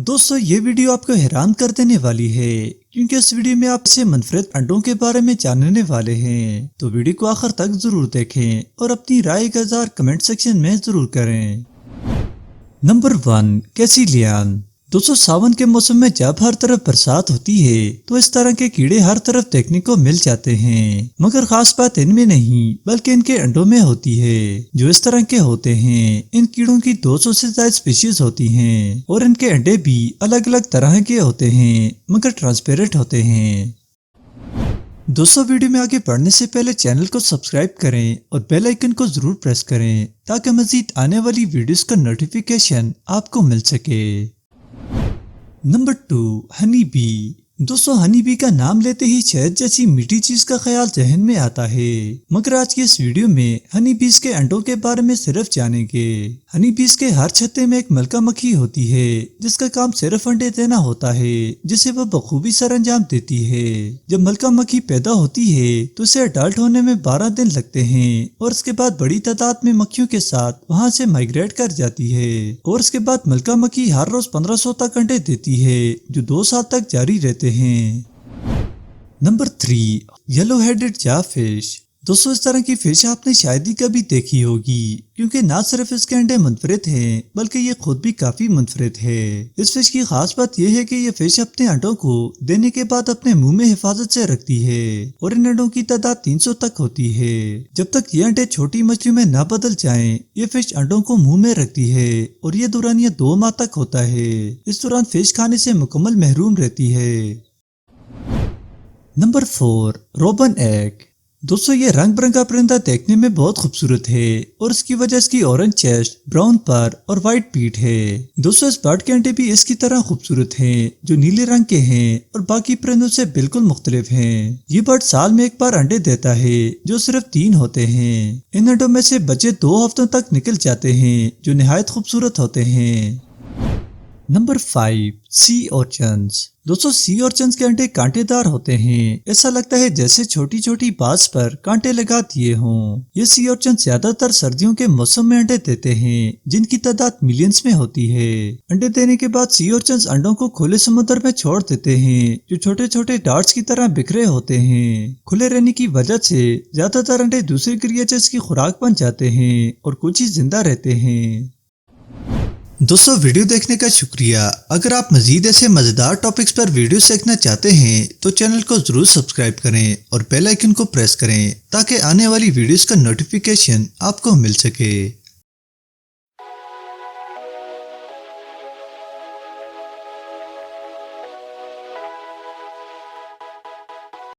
दोस्तों ये वीडियो आपको हैरान कर देने वाली है क्योंकि इस वीडियो में आप ऐसे मुनफरद अंडों के बारे में जानने वाले हैं। तो वीडियो को आखिर तक जरूर देखें और अपनी राय का इज़हार कमेंट सेक्शन में जरूर करें। नंबर 1, कैसिलियन। दोस्तों सावन के मौसम में जब हर तरफ बरसात होती है तो इस तरह के कीड़े हर तरफ देखने को मिल जाते हैं, मगर खास बात इनमें नहीं बल्कि इनके अंडों में होती है जो इस तरह के होते हैं। इन कीड़ों की 200 से ज्यादा स्पीशीज होती हैं और इनके अंडे भी अलग अलग तरह के होते हैं मगर ट्रांसपेरेंट होते हैं। दोस्तों वीडियो में आगे बढ़ने से पहले चैनल को सब्सक्राइब करें और बेल आइकन को जरूर प्रेस करें ताकि मजीद आने वाली वीडियोस का नोटिफिकेशन आपको मिल सके। Number 2, honey bee. दोस्तों हनी बी का नाम लेते ही शहद जैसी मीठी चीज का ख्याल जहन में आता है, मगर आज की इस वीडियो में हनी बीज के अंडों के बारे में सिर्फ जानेंगे। हनी बीज के हर छत्ते में एक मलका मक्खी होती है जिसका काम सिर्फ अंडे देना होता है, जिसे वह बखूबी सर अंजाम देती है। जब मलका मक्खी पैदा होती है तो उसे अडल्ट होने में 12 दिन लगते हैं और उसके बाद बड़ी तादाद में मक्खियों के साथ वहां से माइग्रेट कर जाती है और उसके बाद मलका मक्खी हर रोज 1500 तक अंडे देती है जो 2 साल तक जारी रहते हैं। Number 3, yellow headed jar fish. दोस्तों इस तरह की फिश आपने शायद ही कभी देखी होगी क्योंकि ना सिर्फ इसके अंडे मुनफरिद हैं बल्कि ये खुद भी काफी मुनफरिद है। इस फिश की खास बात यह है कि ये फिश अपने अंडों को देने के बाद अपने मुंह में हिफाजत से रखती है और इन अंडों की तादाद 300 तक होती है। जब तक ये अंडे छोटी मछलियों में ना बदल जाएं, ये फिश अंडों को मुंह में रखती है और ये दौरान ये 2 माह तक होता है। इस दौरान फिश खाने से मुकम्मल महरूम रहती है। Number 4, robin egg. दोस्तों ये रंग बिरंगा परिंदा देखने में बहुत खूबसूरत है और इसकी वजह इसकी ऑरेंज चेस्ट, ब्राउन पर और व्हाइट पीठ है। दोस्तों इस बर्ड के अंडे भी इसकी तरह खूबसूरत हैं जो नीले रंग के हैं और बाकी परिंदों से बिल्कुल मुख्तलिफ हैं। ये बर्ड साल में एक बार अंडे देता है जो सिर्फ 3 होते हैं। इन अंडों में से बच्चे 2 हफ्तों तक निकल जाते हैं जो निहायत खूबसूरत होते हैं। नंबर 5, सी ऑर्चन्स। दोस्तों सी ऑर्चन्स के अंडे कांटेदार होते हैं, ऐसा लगता है जैसे छोटी छोटी बांस पर कांटे लगा दिए हों। ये सी ऑर्चन्स ज्यादातर सर्दियों के मौसम में अंडे देते हैं जिनकी तादाद मिलियंस में होती है। अंडे देने के बाद सी ऑर्चन्स अंडों को खुले समुद्र में छोड़ देते हैं जो छोटे छोटे डार्ट्स की तरह बिखरे होते हैं। खुले रहने की वजह से ज्यादातर अंडे दूसरे क्रिएचर्स की खुराक बन जाते हैं और कुछ ही जिंदा रहते हैं। दोस्तों वीडियो देखने का शुक्रिया। अगर आप मजीद ऐसे मजेदार टॉपिक्स पर वीडियोस देखना चाहते हैं तो चैनल को जरूर सब्सक्राइब करें और बेल आइकन को प्रेस करें ताकि आने वाली वीडियोस का नोटिफिकेशन आपको मिल सके।